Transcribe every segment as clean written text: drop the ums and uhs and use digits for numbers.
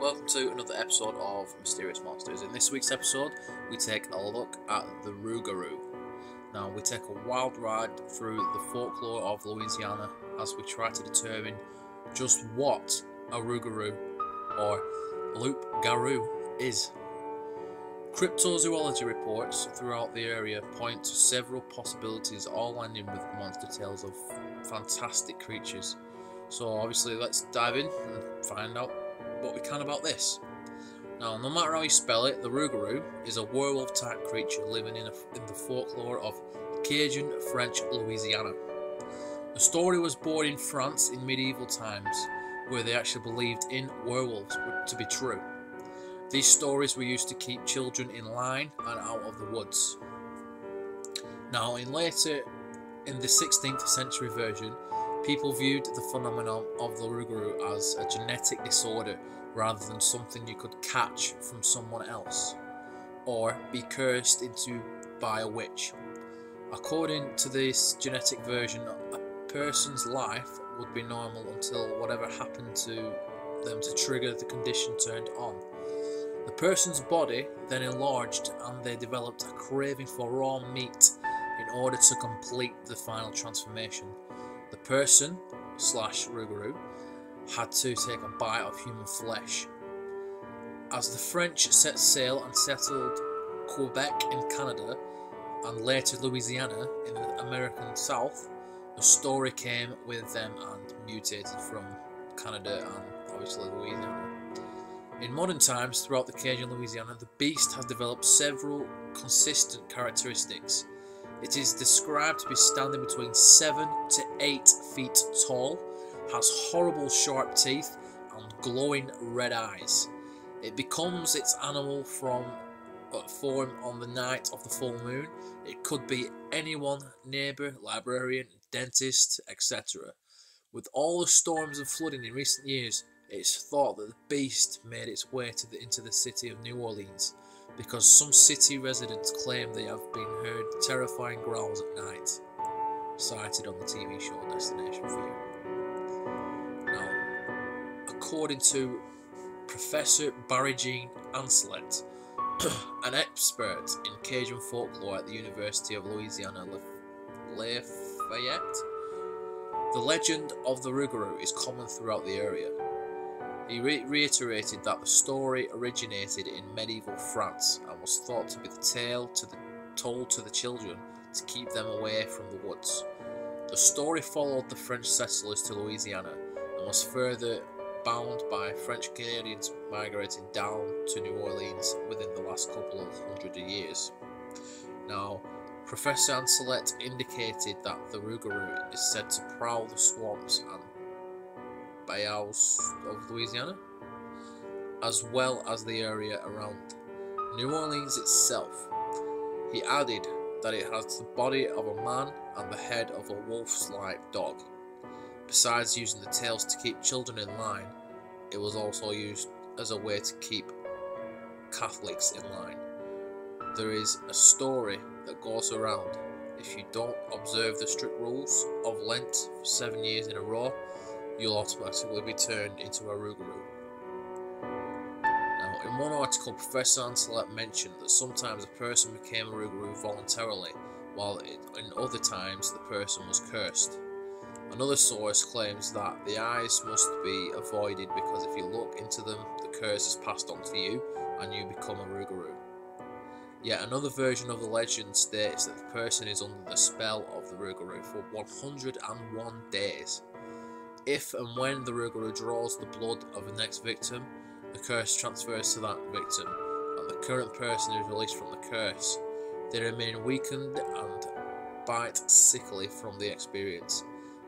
welcome to another episode of Mysterious Monsters. In this week's episode, we take a look at the Rougarou. Now, we take a wild ride through the folklore of Louisiana as we try to determine just what a Rougarou or Loup-garou is. Cryptozoology reports throughout the area point to several possibilities, all ending with monster tales of fantastic creatures. So obviously let's dive in and find out what we can about this. Now, no matter how you spell it, the Rougarou is a werewolf type creature living in the folklore of Cajun French Louisiana. The story was born in France in medieval times, where they actually believed in werewolves to be true. These stories were used to keep children in line and out of the woods. Now, in the 16th century version, people viewed the phenomenon of the Rougarou as a genetic disorder rather than something you could catch from someone else or be cursed into by a witch. According to this genetic version, a person's life would be normal until whatever happened to them to trigger the condition turned on. The person's body then enlarged and they developed a craving for raw meat in order to complete the final transformation. The person / Rougarou had to take a bite of human flesh. As the French set sail and settled Quebec in Canada and later Louisiana in the American South, the story came with them and mutated from Canada and obviously Louisiana. In modern times, throughout the Cajun Louisiana, the beast has developed several consistent characteristics. It is described to be standing between 7 to 8 feet tall, has horrible sharp teeth and glowing red eyes. It becomes its animal form on the night of the full moon. It could be anyone, neighbour, librarian, dentist, etc. With all the storms and flooding in recent years, it's thought that the beast made its way into the city of New Orleans, because some city residents claim they have been heard terrifying growls at night, cited on the TV show Destination Fear. Now, according to Professor Barry-Jean Ancelet, an expert in Cajun folklore at the University of Louisiana Lafayette, the legend of the Rougarou is common throughout the area. He reiterated that the story originated in medieval France and was thought to be the tale told to the children to keep them away from the woods. The story followed the French settlers to Louisiana and was further bound by French Canadians migrating down to New Orleans within the last couple of hundred years. Now, Professor Ancelet indicated that the Rougarou is said to prowl the swamps and bayous of Louisiana, as well as the area around New Orleans itself. He added that it has the body of a man and the head of a wolf-like dog. Besides using the tails to keep children in line, it was also used as a way to keep Catholics in line. There is a story that goes around: if you don't observe the strict rules of Lent for 7 years in a row, you'll automatically be turned into a Rougarou. Now, in one article, Professor Ancelet mentioned that sometimes a person became a Rougarou voluntarily, while in other times the person was cursed. Another source claims that the eyes must be avoided because if you look into them, the curse is passed on to you and you become a Rougarou. Yet another version of the legend states that the person is under the spell of the Rougarou for 101 days. If and when the Rougarou draws the blood of the next victim, the curse transfers to that victim, and the current person is released from the curse. They remain weakened and bite sickly from the experience,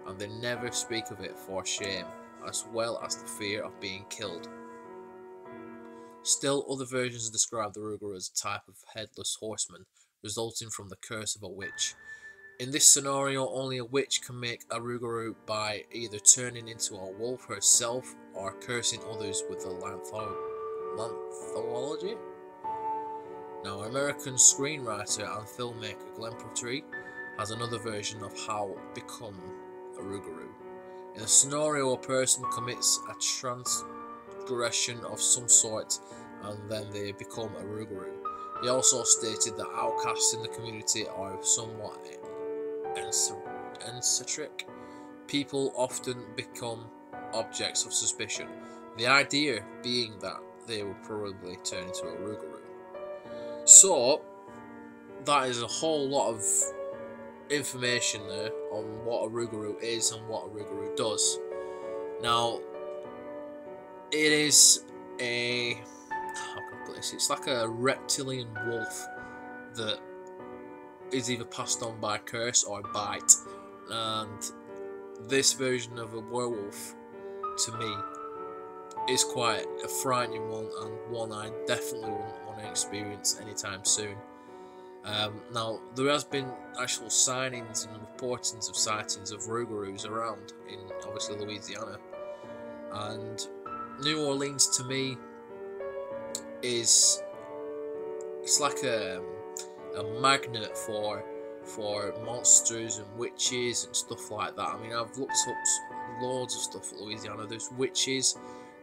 and they never speak of it for shame, as well as the fear of being killed. Still, other versions describe the Rougarou as a type of headless horseman, resulting from the curse of a witch. In this scenario, only a witch can make a Rougarou by either turning into a wolf herself or cursing others with the lanthology. Now, American screenwriter and filmmaker Glenn Petrie has another version of how to become a Rougarou. In a scenario, a person commits a progression of some sort, and then they become a Rougarou. He also stated that outcasts in the community are somewhat eccentric. People often become objects of suspicion, the idea being that they will probably turn into a Rougarou. So, that is a whole lot of information there on what a Rougarou is and what a Rougarou does. Now, it is a, how can I put this? It's like a reptilian wolf that is either passed on by curse or bite, and this version of a werewolf, to me, is quite a frightening one, and one I definitely wouldn't want to experience anytime soon. Now, there has been actual signings and reportings of sightings of Rougarous around in, obviously, Louisiana, and New Orleans, to me, it's like a magnet for monsters and witches and stuff like that. I mean, I've looked up loads of stuff in Louisiana. There's witches,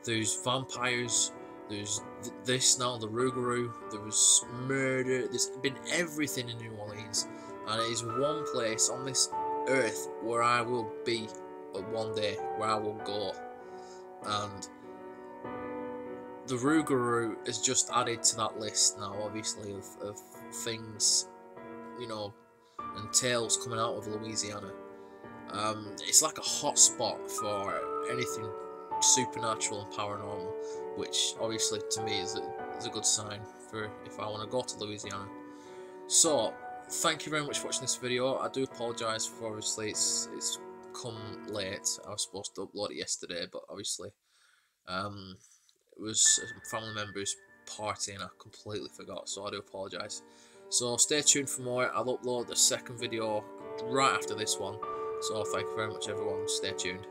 there's vampires, there's this now, the Rougarou, there was murder, there's been everything in New Orleans, and it is one place on this earth where I will be one day, where I will go. And the Rougarou is just added to that list now, obviously, of things, you know, and tales coming out of Louisiana. It's like a hot spot for anything supernatural and paranormal, which obviously to me is a good sign for if I want to go to Louisiana. So, thank you very much for watching this video. I do apologise for, obviously, it's come late. I was supposed to upload it yesterday, but obviously it was family members' party and I completely forgot, so I do apologise. So stay tuned for more. I'll upload the second video right after this one, so thank you very much everyone, stay tuned.